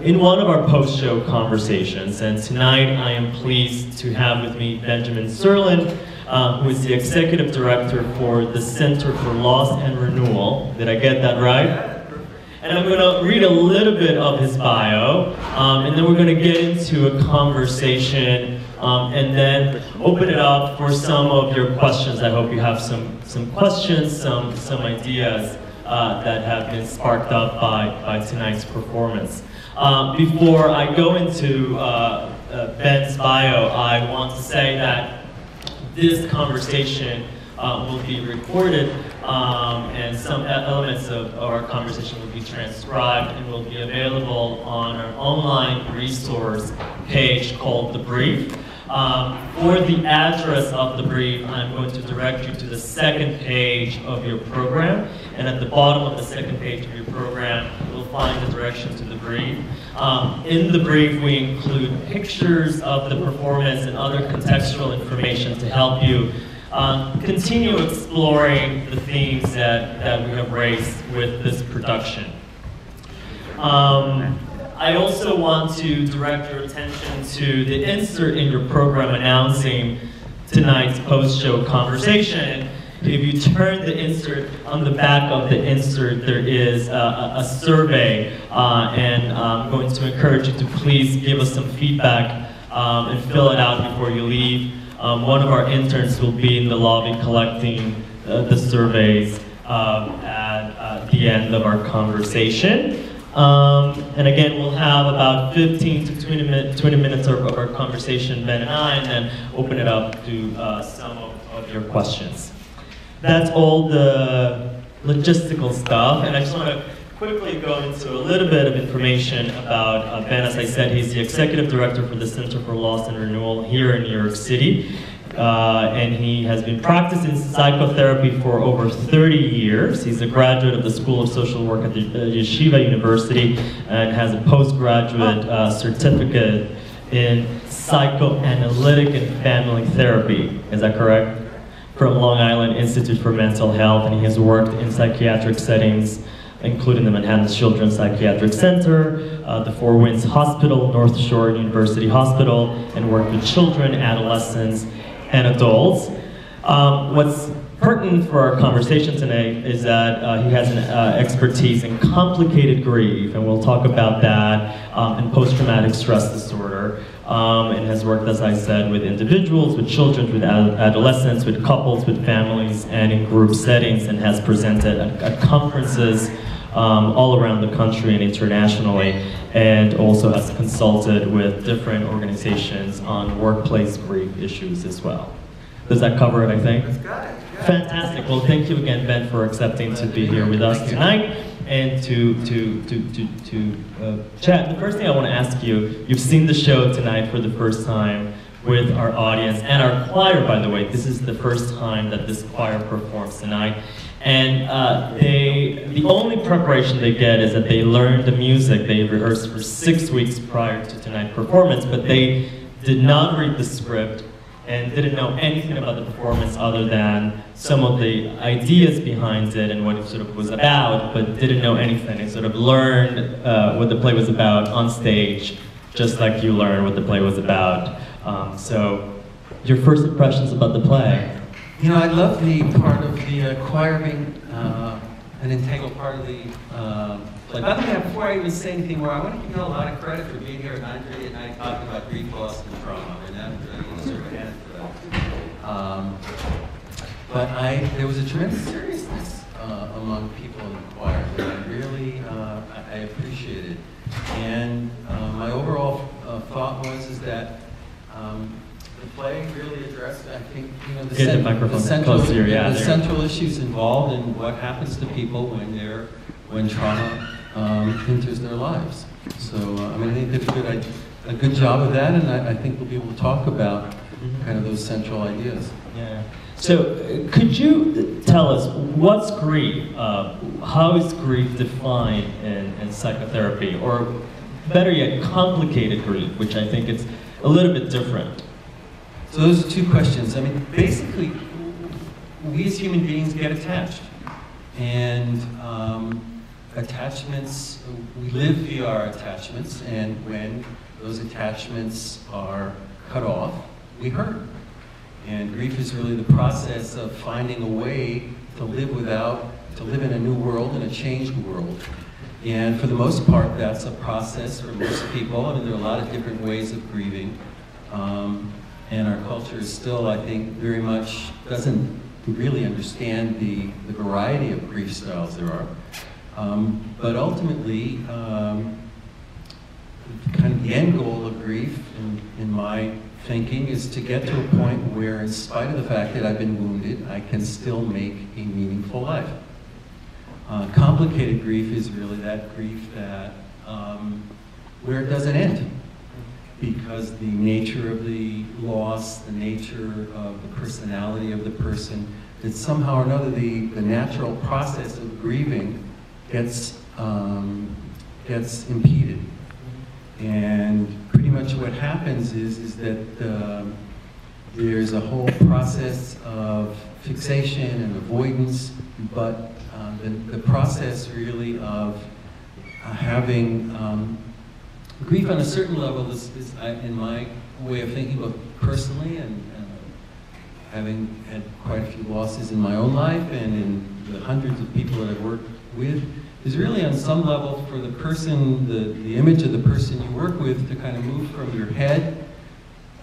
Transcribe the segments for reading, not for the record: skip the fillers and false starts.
in one of our post-show conversations. And tonight I am pleased to have with me Benyamin Cirlin, who is the Executive Director for the Center for Loss and Renewal. Did I get that right? And I'm going to read a little bit of his bio, and then we're going to get into a conversation, and then open it up for some of your questions. I hope you have some questions, some ideas that have been sparked up by tonight's performance. Before I go into Ben's bio, I want to say that this conversation will be recorded, and some elements of our conversation will be transcribed and will be available on our online resource page called The Brief. For the address of The Brief, I'm going to direct you to the second page of your program, and at the bottom of the second page of your program, you'll find the direction to The Brief. In The Brief, we include pictures of the performance and other contextual information to help you continue exploring the themes that we have raised with this production. I also want to direct your attention to the insert in your program announcing tonight's post-show conversation. If you turn the insert, on the back of the insert, there is a survey, and I'm going to encourage you to please give us some feedback and fill it out before you leave. One of our interns will be in the lobby collecting the surveys at the end of our conversation. And again, we'll have about 15 to 20 minutes of our conversation, Ben and I, and then open it up to some of your questions. That's all the logistical stuff, and I just want to quickly go into a little bit of information about Ben. As I said, he's the Executive Director for the Center for Loss and Renewal here in New York City. And he has been practicing psychotherapy for over 30 years. He's a graduate of the School of Social Work at the Yeshiva University and has a postgraduate certificate in psychoanalytic and family therapy. Is that correct? From Long Island Institute for Mental Health, and he has worked in psychiatric settings, including the Manhattan Children's Psychiatric Center, the Four Winds Hospital, North Shore University Hospital, and worked with children, adolescents, and adults. What's pertinent for our conversation today is that he has an expertise in complicated grief, and we'll talk about that, and post-traumatic stress disorder, and has worked, as I said, with individuals, with children, with adolescents, with couples, with families, and in group settings, and has presented at conferences all around the country and internationally, and also has consulted with different organizations on workplace grief issues as well. Does that cover it, I think? That's got it. Fantastic. Well, thank you again, Ben, for accepting to be here with us tonight and to chat. The first thing I want to ask you, you've seen the show tonight for the first time with our audience and our choir, by the way. This is the first time that this choir performs tonight. And the only preparation they get is that they learn the music. They rehearsed for 6 weeks prior to tonight's performance, but they did not read the script and didn't know anything about the performance other than some of the ideas behind it and what it sort of was about, but didn't know anything. They sort of learned what the play was about on stage, just like you learned what the play was about. So, your first impressions about the play? You know, I love the part of the choir being an integral part of the play. By the way, before I even say anything more, I want to give you a lot of credit for being here at 9:30 at night talking about grief, loss, and trauma. And that really sort of added to that. But there was a tremendous seriousness among people in the choir that I really I appreciated. And my overall thought was that the play really addressed, I think, you know, the central issues involved in what happens to people when trauma enters their lives. So I mean, I think they did a good job of that, and I think we'll be able to talk about kind of those central ideas. Yeah. So could you tell us what's grief? How is grief defined in psychotherapy, or better yet, complicated grief, which I think it's a little bit different? So those are two questions. I mean, basically, we as human beings get attached. And attachments, we live via our attachments, and when those attachments are cut off, we hurt. And grief is really the process of finding a way to live in a new world, in a changed world. And for the most part, that's a process for most people. I mean, there are a lot of different ways of grieving. And our culture is still, I think, very much doesn't really understand the variety of grief styles there are. But ultimately, kind of the end goal of grief, in my thinking, is to get to a point where, in spite of the fact that I've been wounded, I can still make a meaningful life. Complicated grief is really that grief that where it doesn't end, because the nature of the loss, the nature of the personality of the person, that somehow or another the natural process of grieving gets impeded. And pretty much what happens is that there's a whole process of fixation and avoidance, but the process really of having grief on a certain level is in my way of thinking about personally, and having had quite a few losses in my own life and in the hundreds of people that I've worked with, is really on some level for the person, the image of the person you work with, to kind of move from your head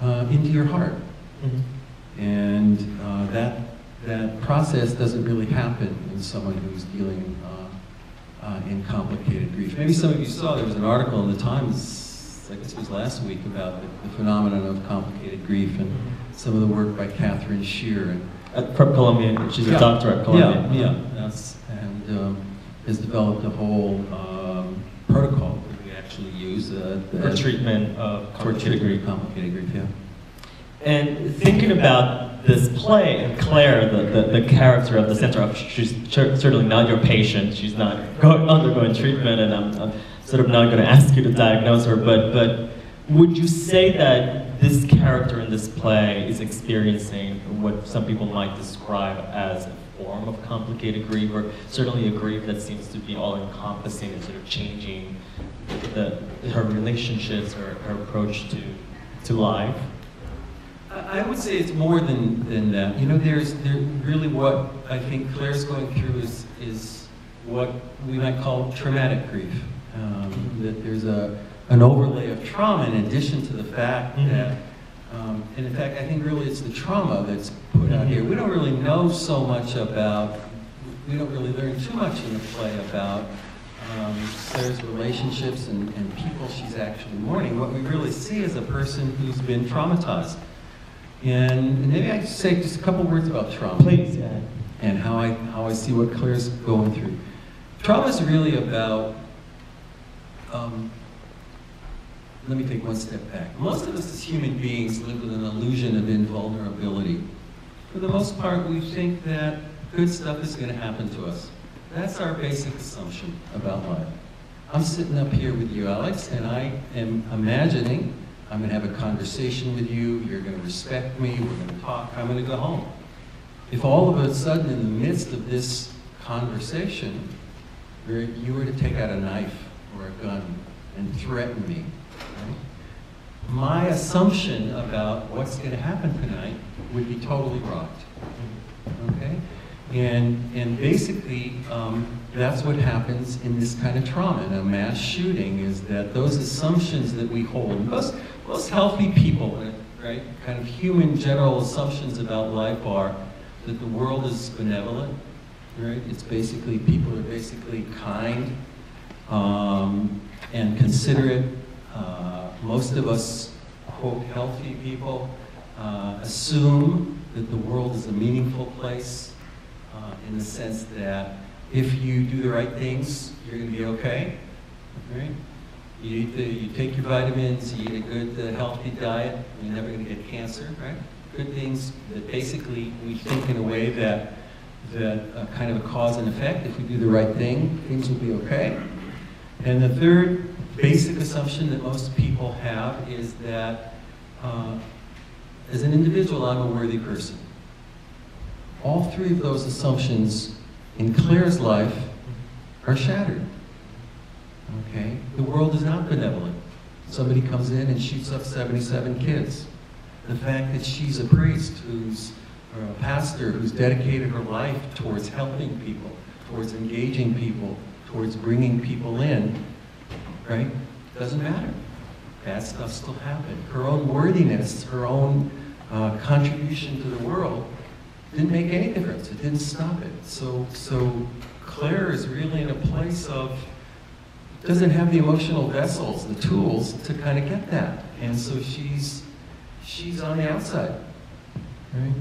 into your heart. Mm-hmm. And that process doesn't really happen in someone who's dealing in complicated grief. Maybe some of you saw there was an article in the Times, I guess it was last week, about the phenomenon of complicated grief, and some of the work by Catherine Shear. From Columbia, she's a doctor at Columbia. And has developed a whole protocol that we actually use for treatment of complicated grief. Yeah. And thinking about this play, and Claire, the character of the center, she's certainly not your patient. She's not undergoing treatment, and I'm sort of not going to ask you to diagnose her. But would you say that this character in this play is experiencing what some people might describe as a form of complicated grief, or certainly a grief that seems to be all-encompassing and sort of changing her relationships, or her approach to life? I would say it's more than that. You know, there's really what I think Claire's going through is what we might call traumatic grief. That there's an overlay of trauma in addition to the fact that, and in fact, I think really it's the trauma that's put out here. We don't really know so much about, we don't really learn too much in the play about Claire's relationships and people she's actually mourning. What we really see is a person who's been traumatized. And maybe I could say just a couple words about trauma. Please, yeah. And how I see what Claire's going through. Trauma is really about, let me take one step back. Most of us as human beings live with an illusion of invulnerability. For the most part, we think that good stuff is going to happen to us. That's our basic assumption about life. I'm sitting up here with you, Alex, and I am imagining I'm going to have a conversation with you, you're going to respect me, we're going to talk, I'm going to go home. If all of a sudden, in the midst of this conversation, you were to take out a knife or a gun and threaten me, right? My assumption about what's going to happen tonight would be totally rocked, okay? And basically, that's what happens in this kind of trauma, in a mass shooting, is that those assumptions that we hold, most healthy people, right, kind of human general assumptions about life are that the world is benevolent, right? It's basically, people are basically kind and considerate. Most of us, quote, healthy people, assume that the world is a meaningful place in the sense that if you do the right things, you're going to be okay, right? You take your vitamins, you eat a good, healthy diet, you're never going to get cancer, right? Good things that basically we think in a way that kind of a cause and effect. If we do the right thing, things will be okay. And the third basic assumption that most people have is that as an individual, I'm a worthy person. All three of those assumptions in Claire's life are shattered. Okay? The world is not benevolent. Somebody comes in and shoots up 77 kids. The fact that she's a priest or a pastor who's dedicated her life towards helping people, towards engaging people, towards bringing people in, right? Doesn't matter. Bad stuff still happened. Her own worthiness, her own contribution to the world didn't make any difference. It didn't stop it. So Claire is really in a place of, doesn't have the emotional vessels, the tools to kind of get that. And so she's on the outside, right?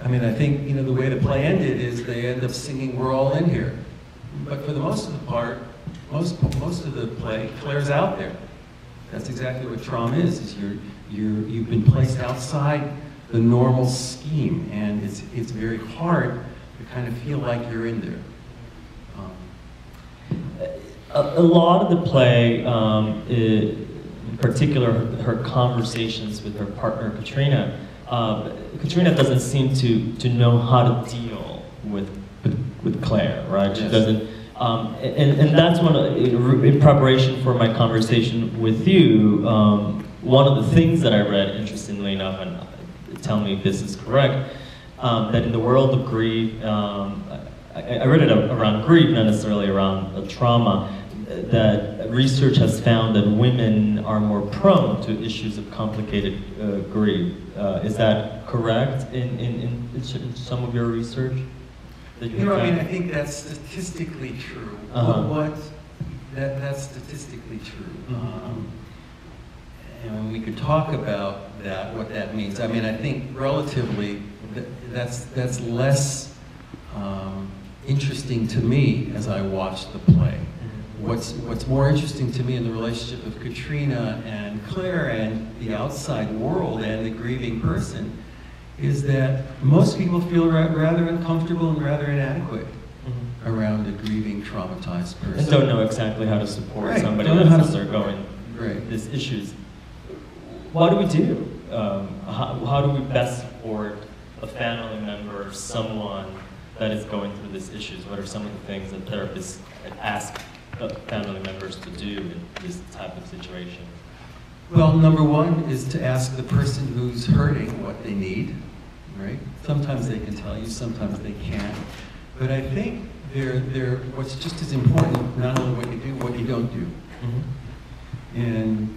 I mean, I think, you know, the way the play ended is they end up singing "We're All In Here." But for the most of the part, most of the play, Claire's out there. That's exactly what trauma is you've been placed outside the normal scheme, and it's very hard to kind of feel like you're in there. A lot of the play, in particular her conversations with her partner Katrina, Katrina doesn't seem to know how to deal with Claire, right? She doesn't, and that's in preparation for my conversation with you. One of the things that I read, interestingly enough, and tell me if this is correct, that in the world of grief, I read it around grief, not necessarily around trauma, that research has found that women are more prone to issues of complicated grief. Is that correct in some of your research? That you know, I mean, I think that's statistically true. That's statistically true. And we could talk about that, what that means. I mean, I think relatively, that's less interesting to me as I watch the play. What's more interesting to me in the relationship of Katrina and Claire and the outside world and the grieving person is that most people feel rather uncomfortable and rather inadequate around a grieving, traumatized person. And don't know exactly how to support somebody that's undergoing these issues. What do we do? How do we best support a family member or someone that is going through these issues? What are some of the things that therapists ask family members to do in this type of situation? Well, number one is to ask the person who's hurting what they need, right? Sometimes they can tell you, sometimes they can't. But I think what's just as important, not only what you do, what you don't do. And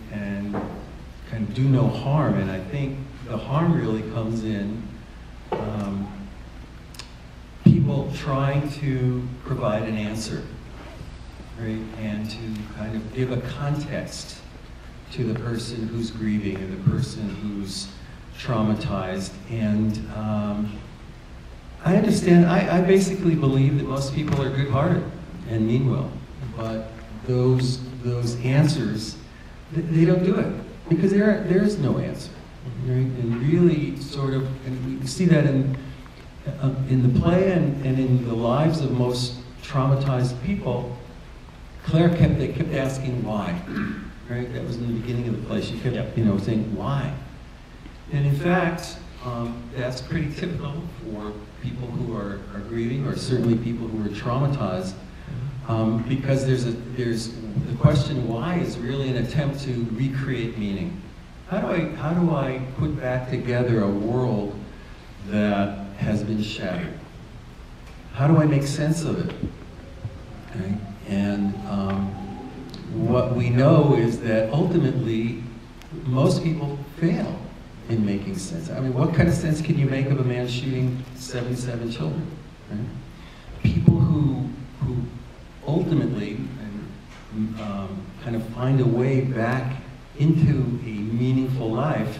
kind of do no harm. And I think the harm really comes in people trying to provide an answer, right? And to kind of give a context to the person who's grieving and the person who's traumatized. And I understand, I basically believe that most people are good-hearted and mean well, but those answers, they don't do it because there's no answer, right? And really sort of, and we see that in the play and in the lives of most traumatized people. Claire kept asking why, right? That was in the beginning of the play. She kept, saying why. And in fact, that's pretty typical for people who are grieving, or certainly people who are traumatized, because there's the question why is really an attempt to recreate meaning. How do I put back together a world that has been shattered? How do I make sense of it? Okay? And what we know is that ultimately most people fail in making sense. I mean, what kind of sense can you make of a man shooting 77 children? Right? People who ultimately kind of find a way back into a meaningful life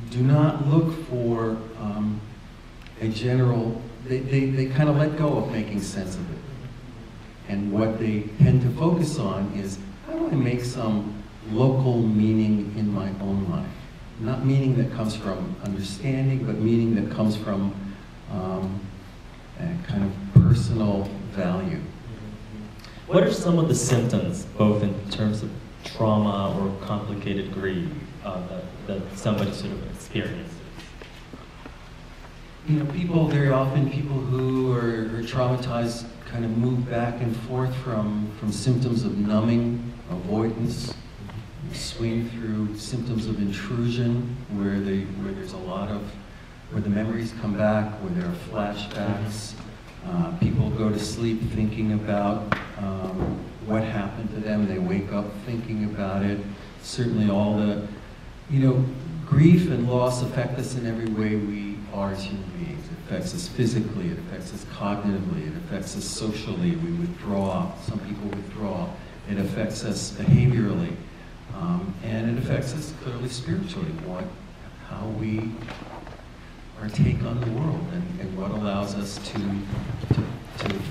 do not look for a general, they kind of let go of making sense of it. And what they tend to focus on is, how do I make some local meaning in my own life? Not meaning that comes from understanding, but meaning that comes from a kind of personal value. What are some of the symptoms, both in terms of trauma or complicated grief, that somebody sort of experiences? You know, very often people who are traumatized kind of move back and forth from symptoms of numbing, avoidance, swing through symptoms of intrusion, where there's a lot of, where the memories come back, where there are flashbacks. People go to sleep thinking about what happened to them. They wake up thinking about it. Certainly all the, grief and loss affect us in every way we are as human beings. It affects us physically, it affects us cognitively, it affects us socially. We withdraw, some people withdraw. It affects us behaviorally. And it affects us clearly spiritually, how we, our take on the world, and what allows us to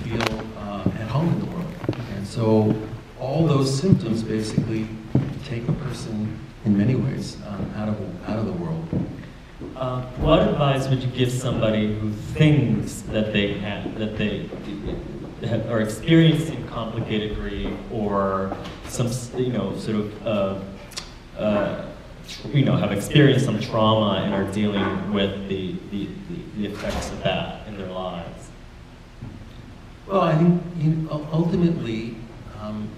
feel at home in the world. And so all those symptoms basically take a person in many ways out of the world. What advice would you give somebody who thinks that they are experiencing complicated grief, or some have experienced some trauma and are dealing with the effects of that in their lives? Well, I think ultimately,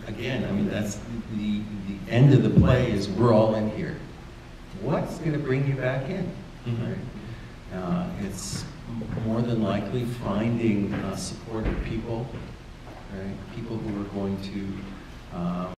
again, I mean, that's the end of the play is we're all in here. What's going to bring you back in? Mm-hmm. Right? It's more than likely finding supportive people, right? People who are going to